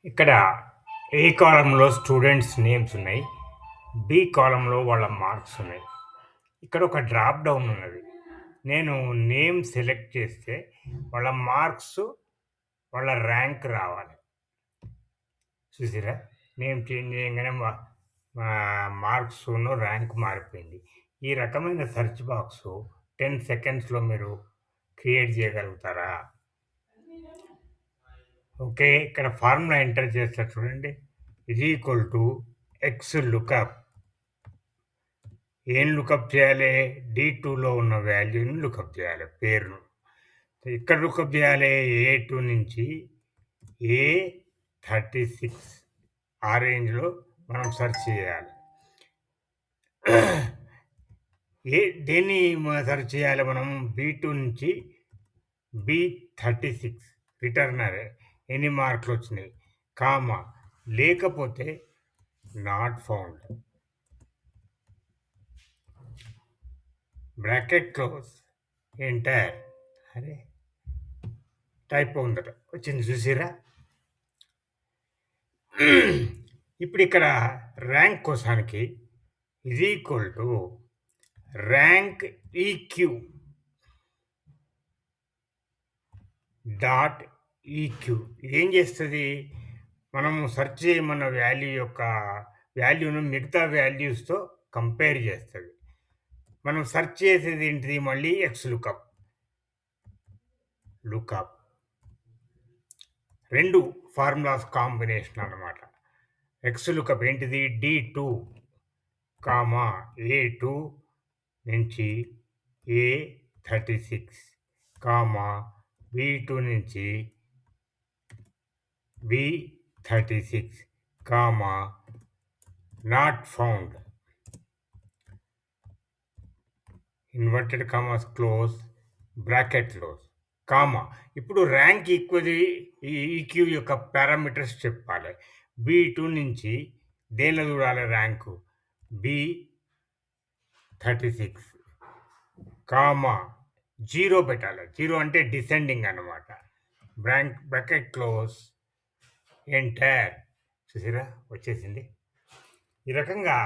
ఇక్కడ ఏ కాలమ్‌లో students names ఉన్నాయి. బి కాలమ్‌లో వాళ్ళ మార్క్స్ ఉన్నాయి. ఇక్కడ ఒక డ్రాప్ డౌన్ ఉన్నది. నేను నేమ్ సెలెక్ట్ చేస్తే వాళ్ళ మార్క్స్, వాళ్ళ ర్యాంక్ రావాలి. చూసిర్రా? నేమ్ చేంజ్ చేయంగానే మార్క్సును, ర్యాంక్ మారిపోయింది. ఈ రకమైన సెర్చ్ బాక్సు 10 సెకండ్స్‌లో మీరు క్రియేట్ చేయగలుగుతారా? ఓకే. ఇక్కడ ఫార్ములా ఎంటర్ చేస్తా చూడండి. X lookup. ఏం లుకప్ చేయాలి? D2లో ఉన్న వాల్యూని లుకప్ చేయాలి, పేరును. ఇక్కడ లుకప్ చేయాలి A2 నుంచి A36 ఆ రేంజ్‌లో మనం సెర్చ్ చేయాలి. దేన్ని సెర్చ్ చేయాలి మనం? B2 నుంచి B36 రిటర్నర్ ఎన్ని మార్కులు వచ్చినాయి, కామా, లేకపోతే not found, bracket close, enter. అరే టైప్ ఉందట, వచ్చింది చూసిరా? ఇప్పుడు ఇక్కడ ర్యాంక్ కోసానికి ర్యాంక్ ఈక్యూ డాట్ ఈక్యూ. ఇదేం చేస్తుంది? మనము సెర్చ్ చేయమన్న వాల్యూను మిగతా వాల్యూస్తో కంపేర్ చేస్తుంది. మనం సెర్చ్ చేసేది ఏంటిది? మళ్ళీ ఎక్స్ లుకప్. రెండు ఫార్ములాస్ కాంబినేషన్ అన్నమాట. ఎక్స్ లుకప్ ఏంటిది? D2 కామా A2 నుంచి A36 కామా B2 నుంచి B36 comma not found, inverted commas close, bracket close, comma. ఇప్పుడు ర్యాంక్ ఈక్యూ యొక్క పారామీటర్స్ చెప్పాలి. B2 నుంచి దేనిలో చూడాలి ర్యాంకు? B36 కామా 0 పెట్టాలి. 0 అంటే డిసెండింగ్ అన్నమాట. Bracket close, enter. చూసిరా? వచ్చేసింది. ఈ రకంగా